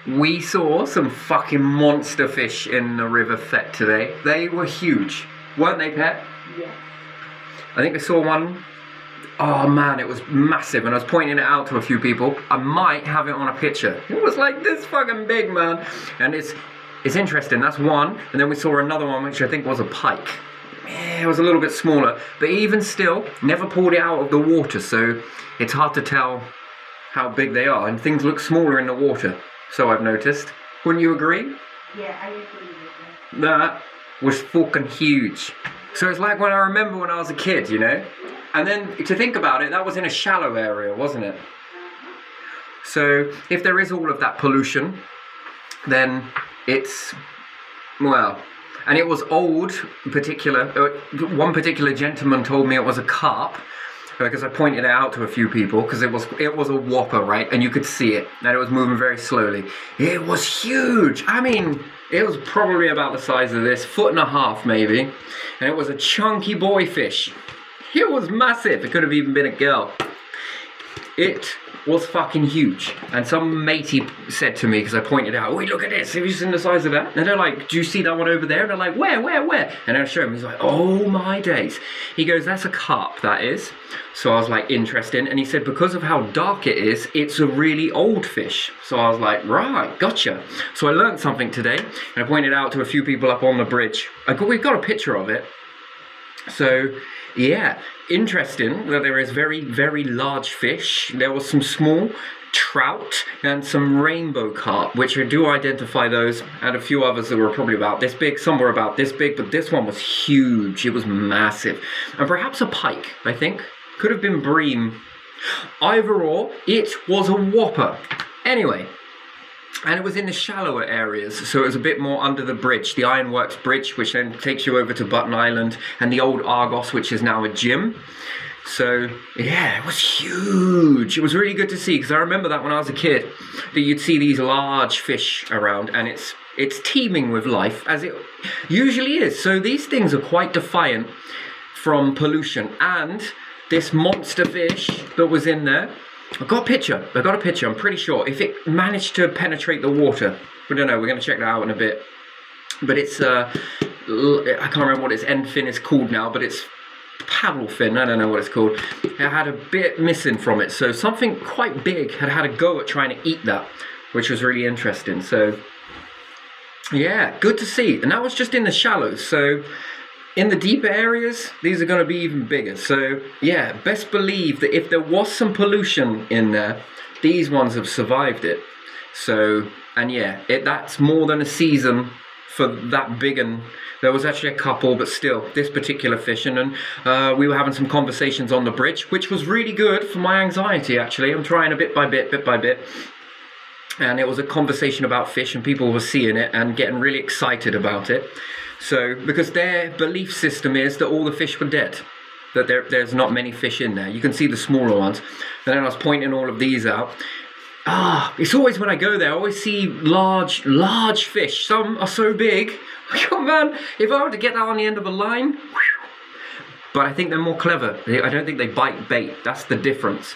We saw some fucking monster fish in the River Fet today. They were huge, weren't they, Pet? Yeah. I think I saw one. Oh man, it was massive, and I was pointing it out to a few people. I might have it on a picture. It was like this fucking big, man. And it's interesting. That's one, and then we saw another one, which I think was a pike. Yeah, it was a little bit smaller, but even still, never pulled it out of the water, so it's hard to tell how big they are, and things look smaller in the water. So I've noticed. Wouldn't you agree? Yeah, I agree with that. That was fucking huge. So it's like when I remember when I was a kid, you know? And then to think about it, that was in a shallow area, wasn't it? So if there is all of that pollution, then it's, well, and it was old, one particular gentleman told me it was a carp, because I pointed it out to a few people, because it was a whopper, right? And you could see it, and it was moving very slowly. It was huge. I mean, it was probably about the size of this, 1.5 feet maybe, and it was a chunky boy fish. It was massive. It could have even been a girl. It was fucking huge. And some matey said to me, because I pointed out, wait, look at this. Have you seen the size of that? And they're like, do you see that one over there? And they're like, where? And I show him. He's like, oh my days. He goes, that's a carp, that is. So I was like, interesting. And he said, because of how dark it is, it's a really old fish. So I was like, right, gotcha. So I learned something today. And I pointed out to a few people up on the bridge. We've got a picture of it. So, yeah, interesting that there is very, very large fish. There was some small trout and some rainbow carp, which I do identify those, and a few others that were probably about this big. Some were about this big, but this one was huge. It was massive. And perhaps a pike, I think. Could have been bream. Either or, it was a whopper. Anyway. And it was in the shallower areas, so it was a bit more under the bridge, the Ironworks Bridge, which then takes you over to Button Island, and the old Argos, which is now a gym. So, yeah, it was huge. It was really good to see, because I remember that when I was a kid, that you'd see these large fish around, and it's teeming with life, as it usually is. So these things are quite defiant from pollution, and this monster fish that was in there, I got a picture, I'm pretty sure. If it managed to penetrate the water, we don't know, we're going to check that out in a bit. But it's, I can't remember what its end fin is called now, but it's paddle fin, I don't know what it's called. It had a bit missing from it, so something quite big had a go at trying to eat that, which was really interesting. So, yeah, good to see. And that was just in the shallows, so in the deeper areas, these are going to be even bigger. So, yeah, best believe that if there was some pollution in there, these ones have survived it. So, and yeah, that's more than a season for that big one. There was actually a couple, but still, this particular fish. And we were having some conversations on the bridge, which was really good for my anxiety, actually. I'm trying bit by bit. And it was a conversation about fish, and people were seeing it and getting really excited about it. So, because their belief system is that all the fish were dead, that there's not many fish in there. You can see the smaller ones. And then I was pointing all of these out. It's always when I go there, I always see large fish. Some are so big. Oh man, if I were to get that on the end of a line, whew. But I think they're more clever. I don't think they bite bait. That's the difference.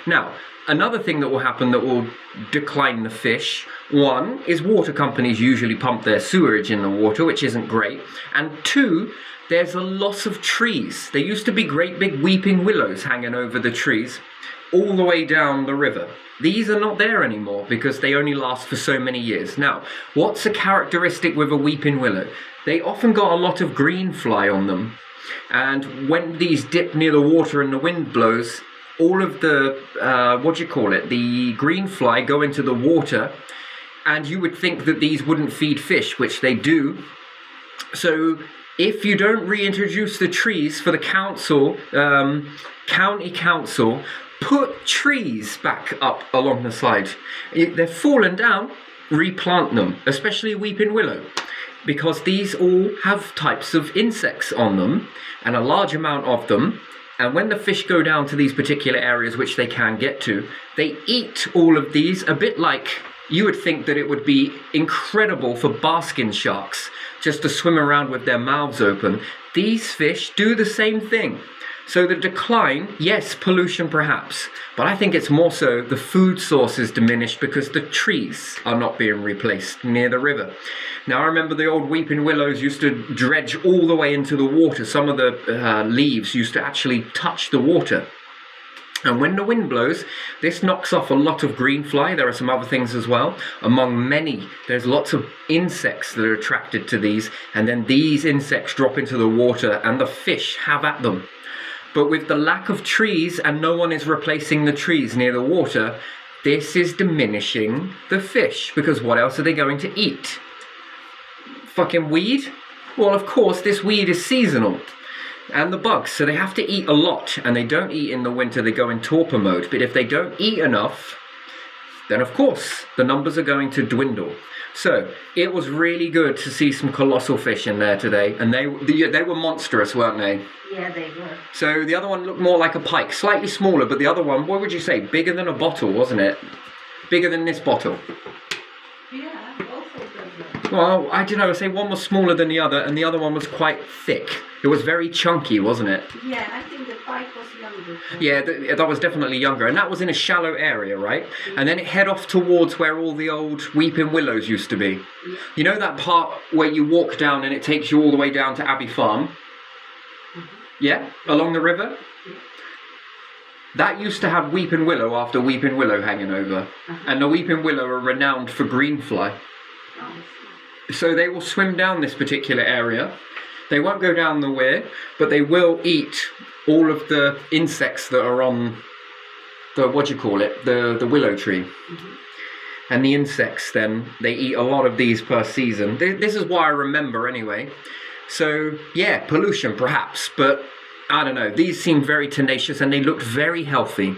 Now, another thing that will happen that will decline the fish, one, is water companies usually pump their sewerage in the water, which isn't great. And two, there's a loss of trees. There used to be great big weeping willows hanging over the trees all the way down the river. These are not there anymore because they only last for so many years. Now, what's a characteristic with a weeping willow? They often got a lot of green fly on them. And when these dip near the water and the wind blows, all of the, the green fly go into the water, and you would think that these wouldn't feed fish, which they do. So if you don't reintroduce the trees for the council, county council, put trees back up along the side. They're fallen down, replant them, especially weeping willow, because these all have types of insects on them, and a large amount of them. And when the fish go down to these particular areas, which they can get to, they eat all of these, a bit like you would think that it would be incredible for basking sharks just to swim around with their mouths open. These fish do the same thing. So the decline, yes, pollution perhaps, but I think it's more so the food source is diminished because the trees are not being replaced near the river. Now I remember the old weeping willows used to dredge all the way into the water. Some of the leaves used to actually touch the water. And when the wind blows, this knocks off a lot of green fly. There are some other things as well. Among many, there's lots of insects that are attracted to these, and then these insects drop into the water and the fish have at them. But with the lack of trees and no one is replacing the trees near the water, this is diminishing the fish, because what else are they going to eat? Fucking weed? Well, of course, this weed is seasonal. And the bugs, so they have to eat a lot, and they don't eat in the winter, they go in torpor mode. But if they don't eat enough, then of course the numbers are going to dwindle. So it was really good to see some colossal fish in there today, and they were monstrous, weren't they? Yeah, they were. So the other one looked more like a pike, slightly smaller, but the other one, what would you say, bigger than a bottle, wasn't it? Bigger than this bottle. Yeah, both of them were. Well, I don't know, I'd say one was smaller than the other, and the other one was quite thick. It was very chunky, wasn't it? Yeah, I think the pike was younger. Yeah, that was definitely younger, and that was in a shallow area, right? And then it head off towards where all the old weeping willows used to be. Yeah. You know that part where you walk down and it takes you all the way down to Abbey Farm? Yeah? Along the river? Yeah. That used to have weeping willow after weeping willow hanging over. And the weeping willow are renowned for greenfly. Oh, So they will swim down this particular area. They won't go down the weir, but they will eat all of the insects that are on the, the willow tree. And the insects then, they eat a lot of these per season. This is what I remember anyway. So yeah, pollution perhaps, but I don't know. These seemed very tenacious and they looked very healthy.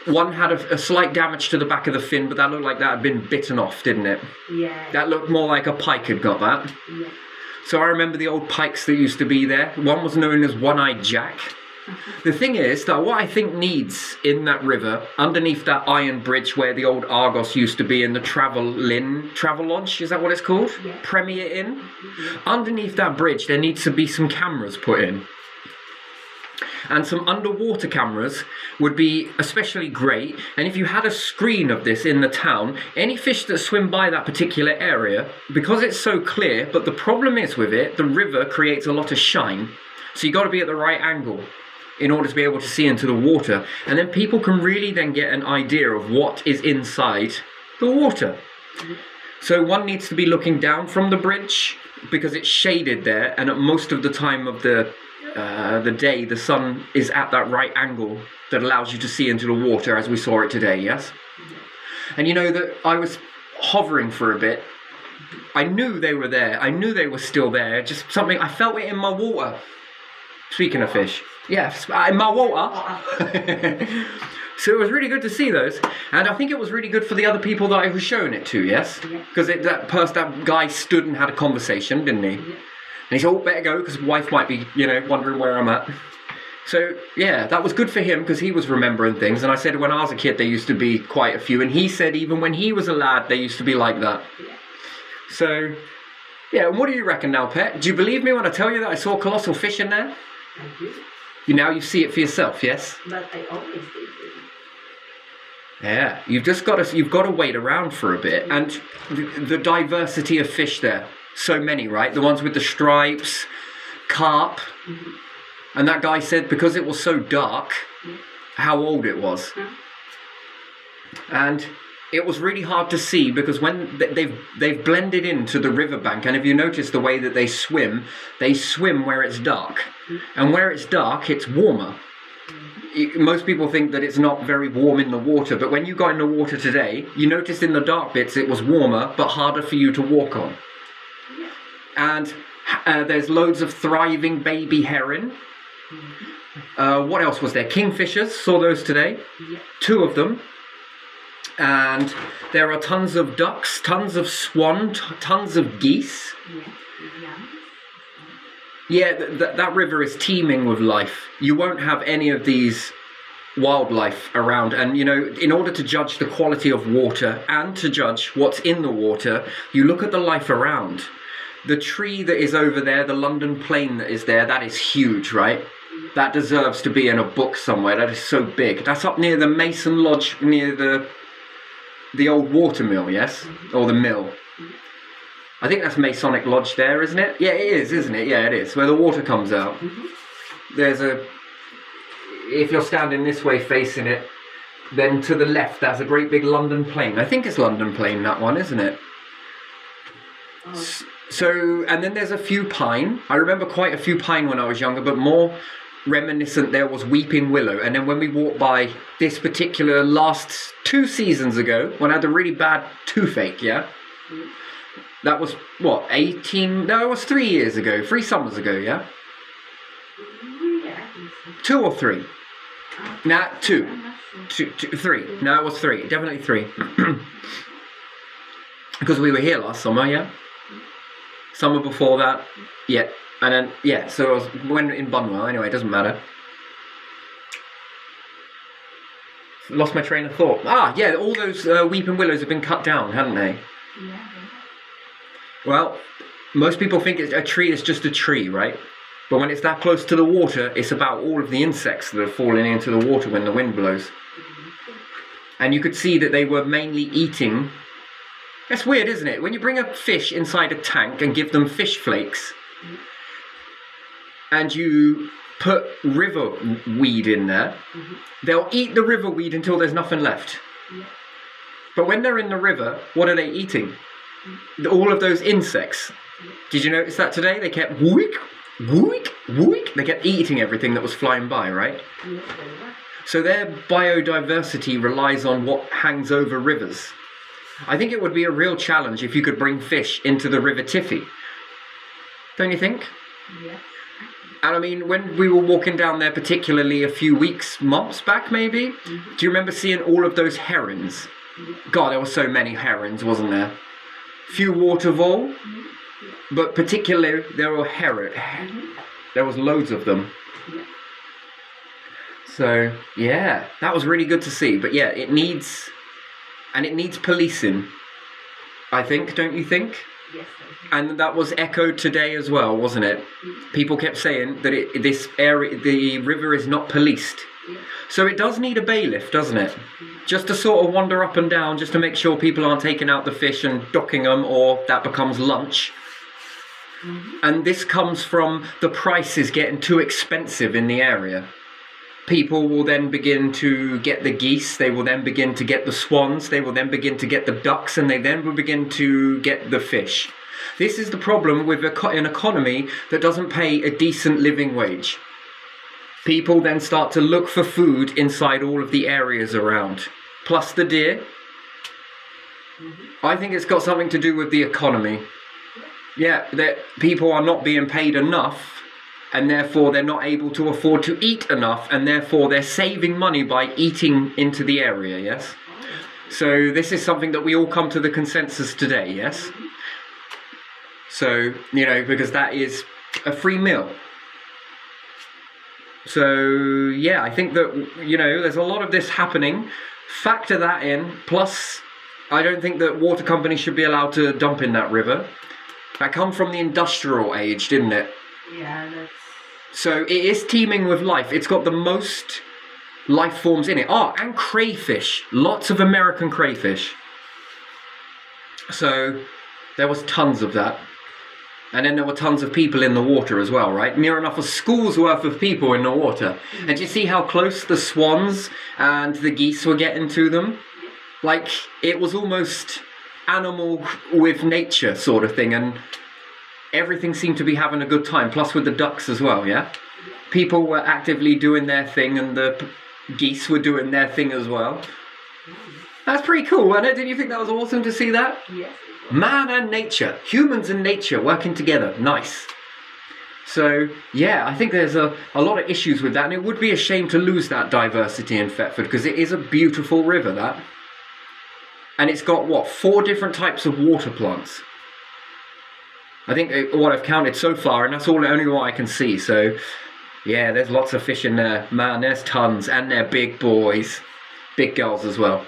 One had a slight damage to the back of the fin, but that looked like that had been bitten off, didn't it? yeah. That looked more like a pike had got that. Yeah. So I remember the old pikes that used to be there. One was known as One-Eyed Jack. The thing is that what I think needs in that river, underneath that iron bridge where the old Argos used to be in the Travel Lodge, is that what it's called? Yeah. Premier Inn? Underneath that bridge there needs to be some cameras put in. And some underwater cameras would be especially great. And if you had a screen of this in the town, any fish that swim by that particular area, because it's so clear, but the problem is with it, the river creates a lot of shine. So you got to be at the right angle in order to be able to see into the water. And then people can really then get an idea of what is inside the water. So one needs to be looking down from the bridge because it's shaded there, and at most of the time of the day, the sun is at that right angle that allows you to see into the water as we saw it today, yes? And you know that I was hovering for a bit. I knew they were there. I knew they were still there. Just something, I felt it in my water. Speaking of fish. Yes, in my water. So it was really good to see those. And I think it was really good for the other people that I was showing it to, yes? Because that guy stood and had a conversation, didn't he? Yeah. And he said, oh, better go, because wife might be, wondering where I'm at. So, yeah, that was good for him, because he was remembering things. And I said, when I was a kid, there used to be quite a few. And he said, even when he was a lad, they used to be like that. Yeah. So, yeah, and what do you reckon now, Pet? Do you believe me when I tell you that I saw colossal fish in there? I do. You see it for yourself, yes? But I always did. Yeah, you've got to wait around for a bit. And the diversity of fish there. So many, right? The ones with the stripes, carp. Mm-hmm. And that guy said because it was so dark, how old it was. Mm-hmm. And it was really hard to see because when they've blended into the riverbank, and if you notice the way that they swim where it's dark. Mm-hmm. And where it's dark, it's warmer. Most people think that it's not very warm in the water, but when you got in the water today, you noticed in the dark bits it was warmer, but harder for you to walk on. And there's loads of thriving baby heron. What else was there? Kingfishers, saw those today. 2 of them. And there are tons of ducks, tons of swan, tons of geese. Yeah, that river is teeming with life. You won't have any of these wildlife around. And, in order to judge the quality of water and to judge what's in the water, you look at the life around. The tree that is over there, the London plane that is there, that is huge, right? That deserves to be in a book somewhere. That is so big. That's up near the Mason Lodge, near the old water mill, yes? Or the mill. I think that's Masonic Lodge there, isn't it? Yeah, it is, isn't it? Yeah, it is. Where the water comes out. There's if you're standing this way facing it, then to the left, that's a great big London plane. I think it's London plane, that one, isn't it? So, and then there's a few pine. I remember quite a few pine when I was younger, but more reminiscent there was weeping willow. And then when we walked by this particular last 2 seasons ago, when I had a really bad toothache, yeah? That was, what, 18? No, it was 3 years ago. 3 summers ago, yeah? Yeah, I think so. 2 or 3? Nah, 2. I'm not sure. 3. No, it was 3. Definitely 3. Because we were here last summer, yeah? Summer before that, yeah. And then, yeah, so I was when in Bunwell, anyway, it doesn't matter. Lost my train of thought. Ah, yeah, all those weeping willows have been cut down, haven't they? Yeah. Well, most people think a tree is just a tree, right? But when it's that close to the water, it's about all of the insects that are falling into the water when the wind blows. And you could see that they were mainly eating. That's weird, isn't it? When you bring a fish inside a tank and give them fish flakes, and you put river weed in there, they'll eat the river weed until there's nothing left. But when they're in the river, what are they eating? All of those insects. Did you notice that today? They kept whoik, whoik, whoik. They kept eating everything that was flying by, right? So their biodiversity relies on what hangs over rivers. I think it would be a real challenge if you could bring fish into the River Tiffy. Don't you think? Yeah. And I mean, when we were walking down there, particularly a few months back maybe, do you remember seeing all of those herons? God, there were so many herons, wasn't there? Few water vole, but particularly there were there was loads of them. So, yeah, that was really good to see. But yeah, it needs policing, I think, don't you think? Yes, And that was echoed today as well, wasn't it? People kept saying that this area, the river is not policed. So it does need a bailiff, doesn't it? Just to sort of wander up and down, just to make sure people aren't taking out the fish and docking them, or that becomes lunch. And this comes from the prices getting too expensive in the area. People will then begin to get the geese, they will then begin to get the swans, they will then begin to get the ducks, and they then will begin to get the fish. This is the problem with an economy that doesn't pay a decent living wage. People then start to look for food inside all of the areas around. Plus the deer. I think it's got something to do with the economy. Yeah, that people are not being paid enough, and therefore they're not able to afford to eat enough, and therefore they're saving money by eating into the area, yes? So this is something that we all come to the consensus today, yes? So, you know, because that is a free meal. So, yeah, I think that, you know, there's a lot of this happening. Factor that in, plus I don't think that water companies should be allowed to dump in that river. That come from the industrial age, didn't it? Yeah, that's... So it is teeming with life. It's got the most life forms in it. Oh, and crayfish. Lots of American crayfish. So there was tons of that. And then there were tons of people in the water as well, right? Near enough a school's worth of people in the water. And do you see how close the swans and the geese were getting to them? Like, it was almost animal with nature sort of thing. And everything seemed to be having a good time. Plus with the ducks as well, yeah? People were actively doing their thing, and the geese were doing their thing as well. That's pretty cool, wasn't it? Didn't you think that was awesome to see that? Yes. Man and nature, humans and nature working together, nice. So, yeah, I think there's a lot of issues with that, and it would be a shame to lose that diversity in Thetford, because it is a beautiful river, that. And it's got, what, 4 different types of water plants. I think what I've counted so far, and that's only what I can see, so, yeah, there's lots of fish in there. Man, there's tons, and they're big boys, big girls as well.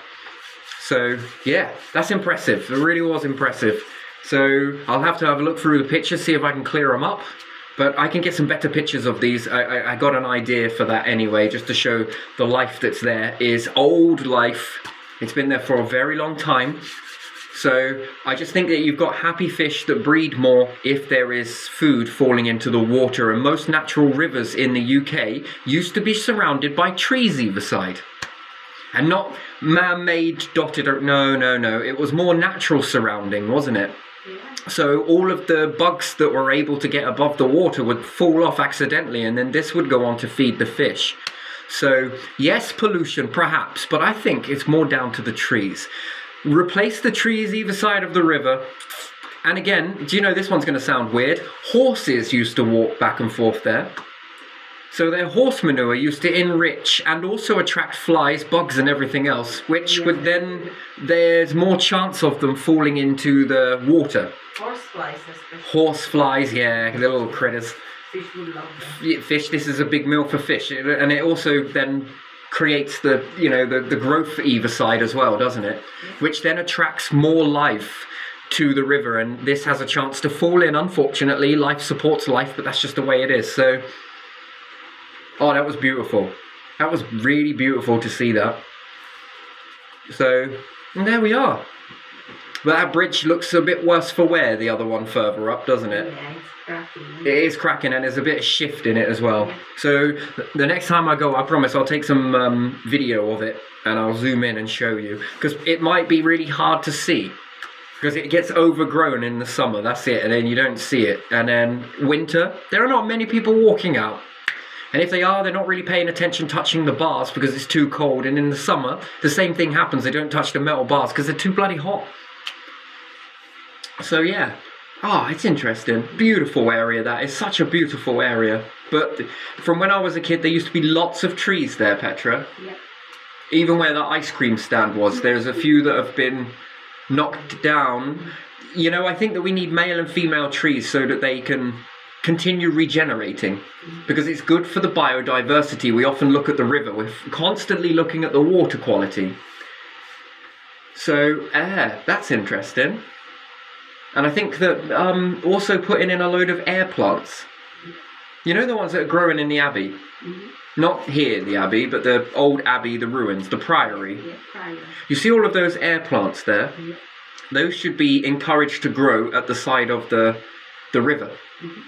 So, yeah, that's impressive. It really was impressive. So, I'll have to have a look through the pictures, see if I can clear them up. But I can get some better pictures of these. I got an idea for that anyway, just to show the life that's there is old life. It's been there for a very long time. So I just think that you've got happy fish that breed more if there is food falling into the water. And most natural rivers in the UK used to be surrounded by trees either side. And not man-made dotted, no. It was more natural surrounding, wasn't it? Yeah. So all of the bugs that were able to get above the water would fall off accidentally, and then this would go on to feed the fish. So yes, pollution perhaps, but I think it's more down to the trees. Replace the trees either side of the river. And again, do you know, this one's going to sound weird, horses used to walk back and forth there. So their horse manure used to enrich and also attract flies, bugs and everything else, which would then, there's more chance of them falling into the water. Horseflies especially. Horse flies, yeah, the little critters. Fish would love them. Yeah, fish, this is a big meal for fish. And it also then creates the, you know, the growth either side as well, doesn't it? Which then attracts more life to the river, and this has a chance to fall in. Unfortunately, life supports life, but that's just the way it is. So, oh, that was beautiful. That was really beautiful to see that. So, and there we are. But that bridge looks a bit worse for wear, the other one further up, doesn't it? Yeah, it's cracking. It is cracking, and there's a bit of shift in it as well. So the next time I go, I promise I'll take some video of it and I'll zoom in and show you, because it might be really hard to see because it gets overgrown in the summer, that's it, and then you don't see it. And then winter, there are not many people walking out, and if they are, they're not really paying attention touching the bars because it's too cold. And in the summer the same thing happens, they don't touch the metal bars because they're too bloody hot. So yeah, it's interesting. Beautiful area, that is such a beautiful area. But from when I was a kid, there used to be lots of trees there, Petra. Yep. Even where the ice cream stand was, there's a few that have been knocked down. You know, I think that we need male and female trees so that they can continue regenerating, because it's good for the biodiversity. We often look at the river, we're constantly looking at the water quality. So, that's interesting. And I think that also putting in a load of air plants. You know, the ones that are growing in the Abbey? Mm-hmm. Not here, the Abbey, but the old Abbey, the ruins, the Priory. Yeah, prior. You see all of those air plants there? Yeah. Those should be encouraged to grow at the side of the river. Mm-hmm.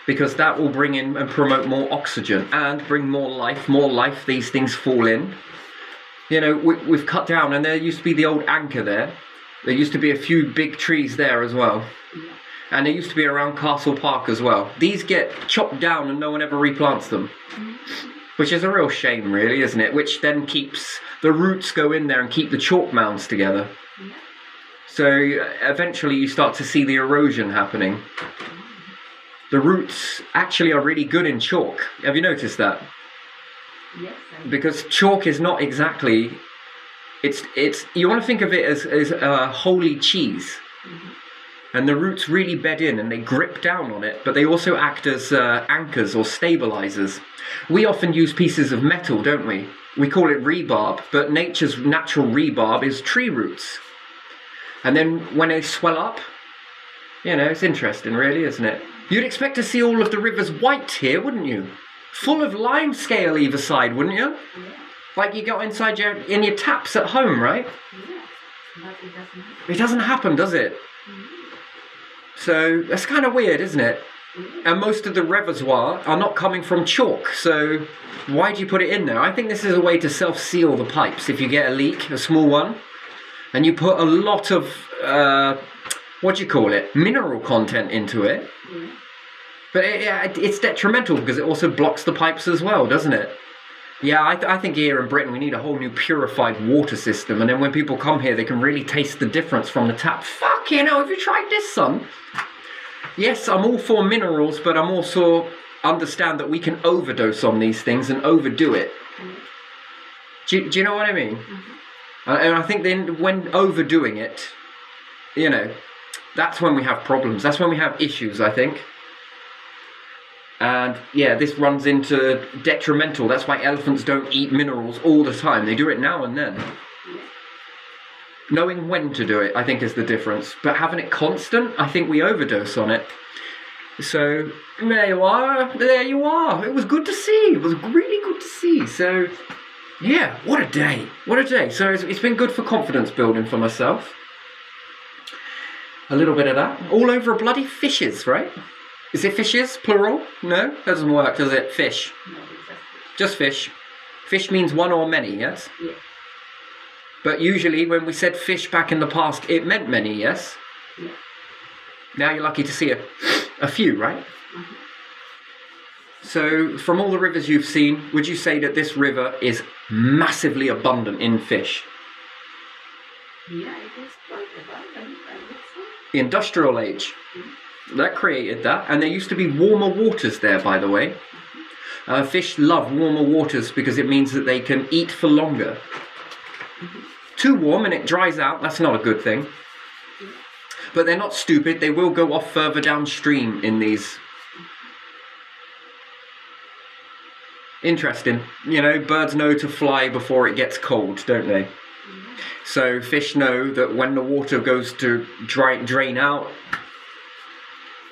Because that will bring in and promote more oxygen and bring more life, these things fall in. You know, we've cut down, and there used to be the old anchor there. There used to be a few big trees there as well. Yeah. And they used to be around Castle Park as well. These get chopped down and no one ever replants them. Mm-hmm. Which is a real shame, really, isn't it? Which then keeps the roots go in there and keep the chalk mounds together. Yeah. So eventually you start to see the erosion happening. The roots actually are really good in chalk. Have you noticed that? Yes. Because chalk is not exactly... It's you want to think of it as holy cheese. Mm-hmm. And the roots really bed in and they grip down on it, but they also act as anchors or stabilizers. We often use pieces of metal, don't we? We call it rebarb, but nature's natural rebarb is tree roots. And then when they swell up, you know, it's interesting really, isn't it? You'd expect to see all of the rivers white here, wouldn't you? Full of lime scale either side, wouldn't you? Yeah. Like you got inside in your taps at home, right? Yeah. But it doesn't happen. It doesn't happen, does it? Mm-hmm. So that's kind of weird, isn't it? And most of the reservoir are not coming from chalk, so why do you put it in there? I think this is a way to self-seal the pipes. If you get a leak, a small one, and you put a lot of, mineral content into it, Yeah. but it's detrimental because it also blocks the pipes as well, doesn't it? Yeah, I think here in Britain we need a whole new purified water system, and then when people come here they can really taste the difference from the tap. Fuck, you know, have you tried this, son? Yes, I'm all for minerals, but I'm also understand that we can overdose on these things and overdo it. Yeah. Do you know what I mean? Mm-hmm. And I think then when overdoing it, you know, that's when we have problems. That's when we have issues, I think. And yeah, this runs into detrimental. That's why elephants don't eat minerals all the time. They do it now and then. Yeah. Knowing when to do it, I think, is the difference. But having it constant, I think we overdose on it. So there you are. There you are. It was good to see. It was really good to see. So yeah, what a day. What a day. So it's been good for confidence building for myself. A little bit of that. All over a bloody fishes, right? Is it fishes, plural? No? That doesn't work, does it? Fish. No, it's Just fish. Fish means one or many, yes? yeah. But usually when we said fish back in the past, it meant many, yes? Yeah. Now you're lucky to see a few, right? So from all the rivers you've seen, would you say that this river is massively abundant in fish? Yeah, it is quite abundant, I would say. The industrial age, that created that. And there used to be warmer waters there, by the way. Fish love warmer waters because it means that they can eat for longer. Too warm and it dries out, that's not a good thing. But they're not stupid, they will go off further downstream in these. Interesting. You know, birds know to fly before it gets cold, don't they? So fish know that when the water goes to drain out,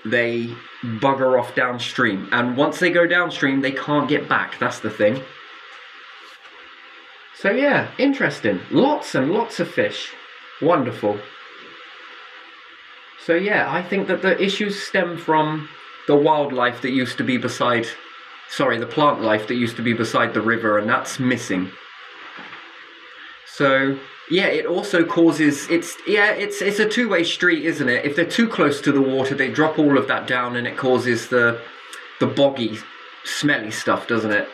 they bugger off downstream. And once they go downstream, they can't get back. That's the thing. So yeah, interesting. Lots and lots of fish. Wonderful. So yeah, I think that the issues stem from the wildlife that used to be beside... Sorry, the plant life that used to be beside the river, and that's missing. So... yeah, it also causes, it's a two-way street, isn't it? If they're too close to the water, they drop all of that down and it causes the boggy, smelly stuff, doesn't it?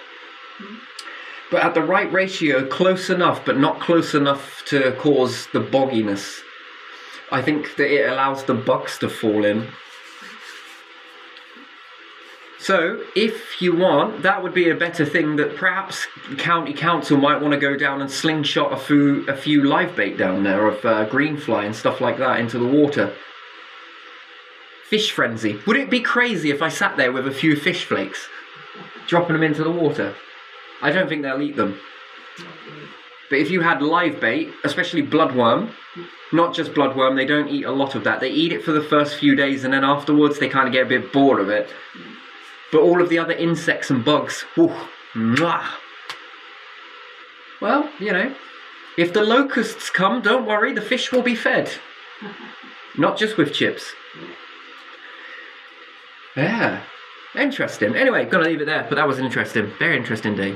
But at the right ratio, close enough, but not close enough to cause the bogginess. I think that it allows the bugs to fall in. So, if you want, that would be a better thing that perhaps county council might want to go down and slingshot a few live bait down there of greenfly and stuff like that into the water. Fish frenzy. Would it be crazy if I sat there with a few fish flakes, dropping them into the water? I don't think they'll eat them. But if you had live bait, especially bloodworm, not just bloodworm, they don't eat a lot of that. They eat it for the first few days and then afterwards they kind of get a bit bored of it. But all of the other insects and bugs, whew, mwah. Well, you know, if the locusts come, don't worry, the fish will be fed. Not just with chips. Yeah, interesting. Anyway, gonna leave it there, but that was an interesting, very interesting day.